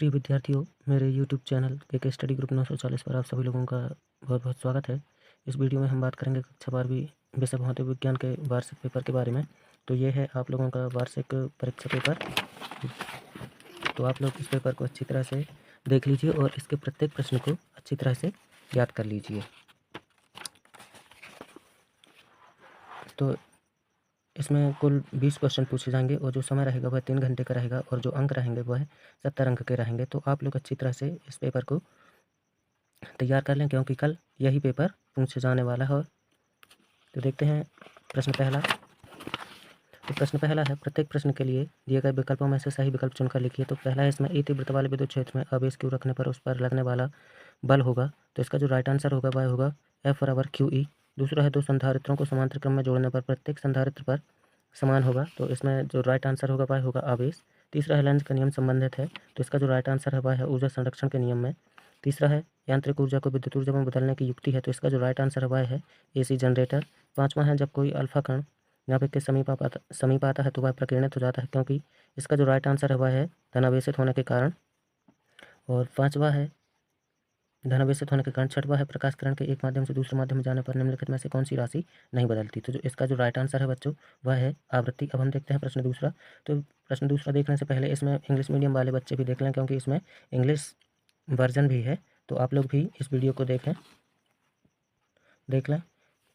प्रिय विद्यार्थियों, मेरे YouTube चैनल के स्टडी ग्रुप 940 पर आप सभी लोगों का बहुत बहुत स्वागत है। इस वीडियो में हम बात करेंगे कक्षा 12वीं विषय भौतिक विज्ञान के वार्षिक पेपर के बारे में। तो ये है आप लोगों का वार्षिक परीक्षा पेपर। तो आप लोग इस पेपर को अच्छी तरह से देख लीजिए और इसके प्रत्येक प्रश्न को अच्छी तरह से याद कर लीजिए। तो इसमें कुल 20 क्वेश्चन पूछे जाएंगे और जो समय रहेगा वह 3 घंटे का रहेगा और जो अंक रहेंगे वह 70 अंक के रहेंगे। तो आप लोग अच्छी तरह से इस पेपर को तैयार कर लें, क्योंकि कल यही पेपर पूछे जाने वाला है। तो देखते हैं प्रश्न पहला। तो प्रश्न पहला है, प्रत्येक प्रश्न के लिए दिए गए विकल्पों में से सही विकल्प चुनकर लिखिए। तो पहला है इसमें E तीव्रता वाले विद्युत क्षेत्र में आवेश Q रखने पर उस पर लगने वाला बल होगा। तो इसका जो राइट आंसर होगा वह होगा F बराबर QE। दूसरा है, दो संधारित्रों को समांतर क्रम में जोड़ने पर प्रत्येक संधारित्र पर समान होगा। तो इसमें जो राइट आंसर होगा वह होगा आवेश। तीसरा है, लेंज का नियम संबंधित है। तो इसका जो राइट आंसर है वह है ऊर्जा संरक्षण के नियम में। तीसरा है, यांत्रिक ऊर्जा को विद्युत ऊर्जा में बदलने की युक्ति है। तो इसका जो राइट आंसर है वह है AC जनरेटर। पाँचवा है, जब कोई अल्फा कण नाभिक के समीप आता है तो वह प्रकीर्णित हो जाता है, क्योंकि इसका जो राइट आंसर है वह है धनावेशित होने के कारण। और पाँचवा है धनावेशित होने के कारण। छठवा है, प्रकाश किरण के एक माध्यम से दूसरे माध्यम में जाने पर निम्नलिखित में से कौन सी राशि नहीं बदलती। तो जो इसका जो राइट आंसर है बच्चों वह है आवृत्ति। अब हम देखते हैं प्रश्न दूसरा। तो प्रश्न दूसरा देखने से पहले इसमें इंग्लिश मीडियम वाले बच्चे भी देख लें, क्योंकि इसमें इंग्लिश वर्जन भी है। तो आप लोग भी इस वीडियो को देख लें।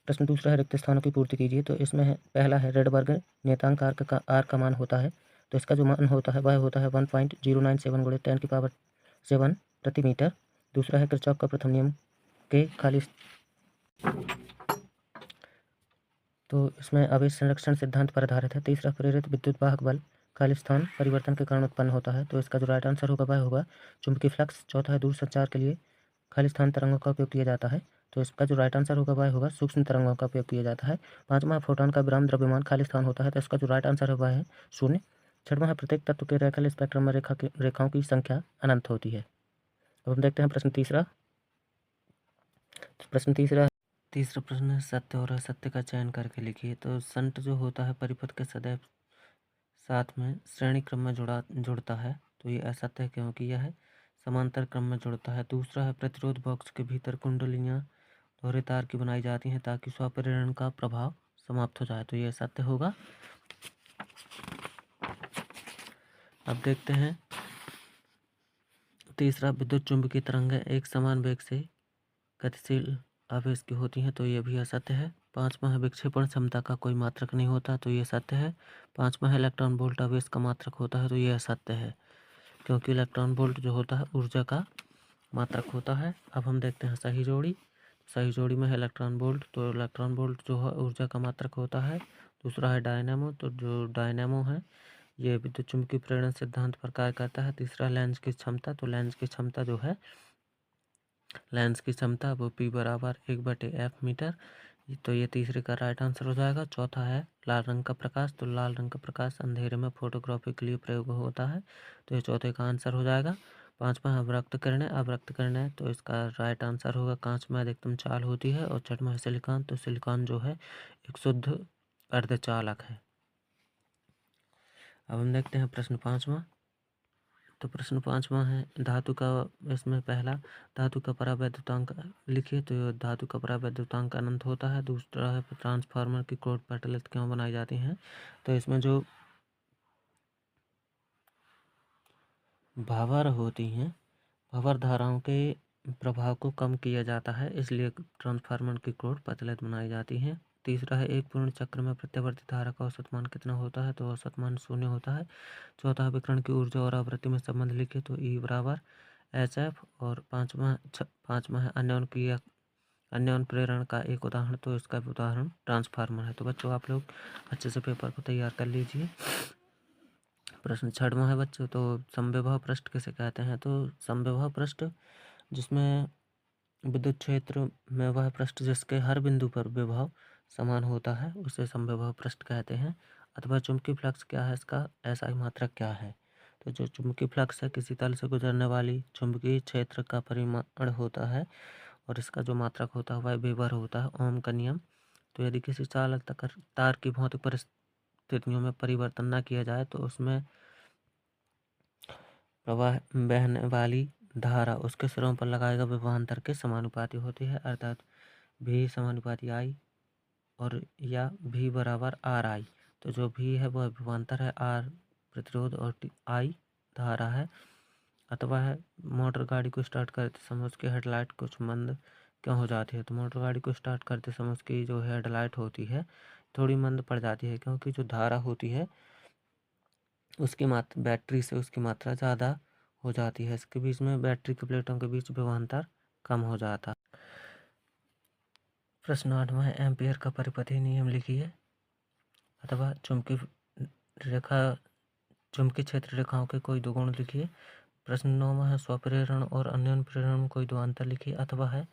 प्रश्न दूसरा है, रिक्त स्थानों की पूर्ति कीजिए। तो इसमें है पहला है, रेडबर्ग नियतांक आर का मान होता है। तो इसका जो मान होता है वह होता है 1.097 × 10⁻7 प्रति मीटर। दूसरा है, किरचॉफ का प्रथम नियम के खाली। तो इसमें आवेश संरक्षण सिद्धांत पर आधारित है। तीसरा, प्रेरित विद्युत वाहक बल खाली स्थान परिवर्तन के कारण उत्पन्न होता है। तो इसका जो राइट आंसर होगा वह होगा चुंबकीय फ्लक्स। चौथा है, दूर संचार के लिए खाली स्थान तरंगों का उपयोग किया जाता है। तो इसका जो राइट आंसर होगा वह होगा सूक्ष्म तरंगों का उपयोग किया जाता है। पांचवा, फोटोन का विराम द्रव्यमान खाली स्थान होता है। तो इसका जो राइट आंसर है वह है 0। छठवां है, प्रत्येक तत्व के रेखल स्पेक्ट्रम में रेखाओं की संख्या अनंत होती है। अब हम देखते हैं प्रश्न तीसरा। तीसरा प्रश्न है, सत्य और असत्य का चयन करके लिखिए। तो संट जो होता है परिपथ के सदैव साथ में श्रेणी क्रम में जुड़ता है। तो ये असत्य है, क्योंकि यह समांतर क्रम में जुड़ता है। दूसरा है, प्रतिरोध बॉक्स के भीतर कुंडलियां दोहरे तार की बनाई जाती हैं ताकि स्वप्रेरण का प्रभाव समाप्त हो जाए। तो यह सत्य होगा। अब देखते हैं तीसरा, विद्युत चुंबकीय तरंगें एक समान वेग से गतिशील आवेश की होती हैं। तो यह भी असत्य है। पांचवा है, विक्षेपण क्षमता का कोई मात्रक नहीं होता। तो यह सत्य है। पांचवा है, इलेक्ट्रॉन वोल्ट आवेश का मात्रक होता है। तो यह असत्य है, क्योंकि इलेक्ट्रॉन वोल्ट जो होता है ऊर्जा का मात्रक होता है। अब हम देखते हैं सही जोड़ी। सही जोड़ी में है इलेक्ट्रॉन वोल्ट। तो इलेक्ट्रॉन वोल्ट जो है ऊर्जा का मात्रक होता है। दूसरा है डायनेमो। तो जो डायनेमो है ये विद्युत चुम्बकीय प्रेरण सिद्धांत पर कार्य करता है। तीसरा, लेंस की क्षमता। तो लेंस की क्षमता जो है वो P बराबर 1/F मीटर। तो ये तीसरे का राइट आंसर हो जाएगा। चौथा है, लाल रंग का प्रकाश। तो लाल रंग का प्रकाश अंधेरे में फोटोग्राफी के लिए प्रयोग होता है। तो ये चौथे का आंसर हो जाएगा। पांचवा है, अवरक्त किरणें। अवरक्त किरणें, तो इसका राइट आंसर होगा कांच में अधिकतम चाल होती है। और छठवां है सिलिकॉन। तो सिलिकॉन जो है एक शुद्ध अर्धचालक है। अब हम देखते हैं प्रश्न पांचवा। तो प्रश्न पांचवा है, धातु का, इसमें पहला, धातु का परावैद्युतांक लिखिए। तो धातु का परावैद्युतांक अनंत होता है। दूसरा है, ट्रांसफार्मर की कोट पैटर्न क्यों बनाई जाती हैं। तो इसमें जो भावर होती हैं, भावर धाराओं के प्रभाव को कम किया जाता है, इसलिए ट्रांसफार्मर की कोट प्रचलित बनाई जाती है। तीसरा है, एक पूर्ण चक्र में प्रत्यावर्ती धारा का औसत मान कितना होता है। तो औसत मान 0 होता है। चौथा है, विकिरण की ऊर्जा और आवृत्ति में संबंध लिखिए। तो E बराबर HF। और पाँचवा है, अन्योन प्रेरण का एक उदाहरण। तो इसका उदाहरण ट्रांसफार्मर है। तो बच्चों आप लोग अच्छे से पेपर को तैयार कर लीजिए। प्रश्न छठवां है बच्चों, तो समविभव पृष्ठ किसे कहते हैं। तो समविभव पृष्ठ जिसमें विद्युत क्षेत्र में वह पृष्ठ जिसके हर बिंदु पर विभव समान होता है उसे समविभव पृष्ठ कहते हैं। अथवा चुंबकीय फ्लक्स क्या है, इसका SI मात्रक क्या है। तो जो चुंबकीय फ्लक्स है किसी तल से गुजरने वाली चुंबकीय क्षेत्र का परिमाण होता है, और इसका जो मात्रक होता है वह वेबर होता है। ओम का नियम। तो यदि किसी चालक तार की भौतिक परिस्थितियों में परिवर्तन न किया जाए तो उसमें प्रवाह बहने वाली धारा उसके सिरों पर लगाएगा विभवांतर के समानुपाती होती है, अर्थात भी समानुपाती आई और या भी बराबर आर आई। तो जो भी है वह विभवांतर है, आर प्रतिरोध और आई धारा है। अथवा है मोटर गाड़ी को स्टार्ट करते समय उसकी हेडलाइट कुछ मंद क्यों हो जाती है। तो मोटर गाड़ी को स्टार्ट करते समय उसकी जो हेडलाइट होती है थोड़ी मंद पड़ जाती है, क्योंकि जो धारा होती है उसकी मात्रा बैटरी से उसकी मात्रा ज़्यादा हो जाती है। इसके बीच में बैटरी के प्लेटों के बीच विभवांतर कम हो जाता। प्रश्न 8वां है एम्पियर का परिपथीय नियम लिखिए अथवा चुंबकीय क्षेत्र रेखाओं के कोई दो गुण लिखिए। प्रश्न 9वां है स्वप्रेरण और अन्योन्य प्रेरण में कोई दो अंतर लिखिए अथवा है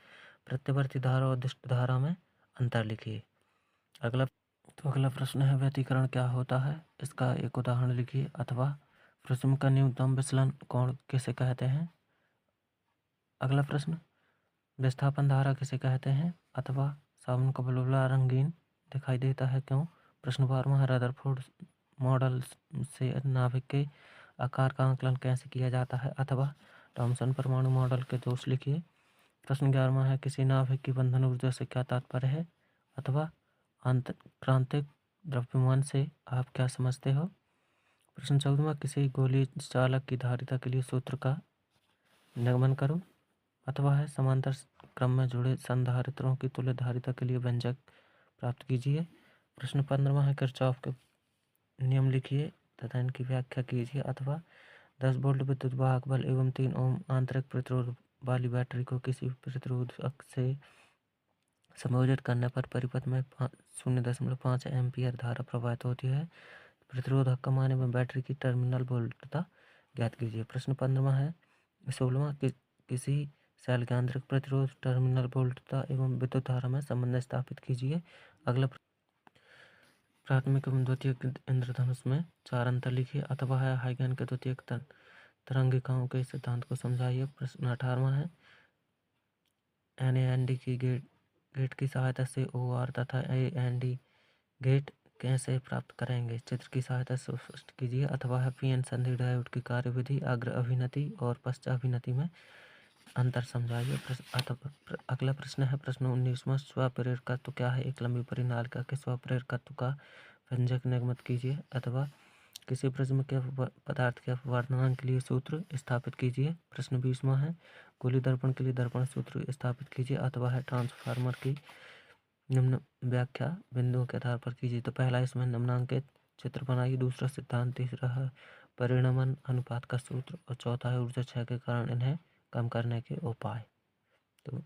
प्रत्यवर्ती धारा और दिष्ट धारा में अंतर लिखिए। अगला प्रश्न है व्यतिकरण क्या होता है, इसका एक उदाहरण लिखिए अथवा प्रिज्म का न्यूनतम विचलन कोण किसे कहते हैं। अगला प्रश्न विस्थापन धारा किसे कहते हैं अथवा साबुन का बुलबुला रंगीन दिखाई देता है क्यों। प्रश्न 12वां है रदरफोर्ड मॉडल से नाभिक के आकार का आकलन कैसे किया जाता है अथवा थॉमसन परमाणु मॉडल के दोष लिखिए। प्रश्न 11वां है किसी नाभिक की बंधन ऊर्जा से क्या तात्पर्य है अथवा आंतरक्रांतिक द्रव्यमान से आप क्या समझते हो। प्रश्न 14वां किसी गोली चालक की धारिता के लिए सूत्र का निगमन करो अथवा है समांतर क्रम में जुड़े संधारित्रों की तुल्य धारिता के लिए व्यंजक प्राप्त कीजिए। प्रश्न 15वां है किरचॉफ के नियम लिखिए तथा इनकी व्याख्या कीजिए अथवा 10 वोल्ट विद्युत वाहक बल एवं 3 ओम आंतरिक प्रतिरोध वाली बैटरी को किसी प्रतिरोधक से संयोजित करने पर परिपथ में 0.5 एम्पियर धारा प्रवाहित होती है। प्रतिरोधक का मान एवं बैटरी की टर्मिनल वोल्टता ज्ञात कीजिए। प्रश्न 15वां है 16वां किसी सेल के आंतरिक प्रतिरोध टर्मिनल वोल्टता एवं विद्युत धारा में संबंध स्थापित कीजिए। अगला प्राथमिक एवं द्वितीयक इंद्रधनुष में 4 अंतर लिखिए अथवा है हाइगन के द्वितीयक तरंगिकाओं के सिद्धांत को समझाइए। प्रश्न 18वां है NAND की गेट की सहायता से OR तथा AND गेट कैसे प्राप्त करेंगे, चित्र की सहायता से स्पष्ट कीजिए अथवा है PN संधि डायोड की कार्यविधि अग्र अभिनति और पश्चात अभिनति में अंतर समझाइए। अगला प्रश्न है प्रश्न 19वां स्वप्रेरकत्व क्या है, एक लंबी परिनालिका के स्वप्रेरकत्व का व्यंजक निगमित कीजिए अथवा किसी प्रिज्म के पदार्थ के अपवर्तनांक के लिए सूत्र स्थापित कीजिए। प्रश्न 20वां है गोली दर्पण के लिए दर्पण सूत्र स्थापित कीजिए अथवा है ट्रांसफार्मर की निम्न व्याख्या बिंदुओं के आधार पर कीजिए। तो पहला इसमें निम्नांकित चित्र बनाइए, दूसरा सिद्धांत, तीसरा है परिणमन अनुपात का सूत्र और चौथा है ऊर्जा क्षय के कारण इन्हें कम करने के उपाय। तो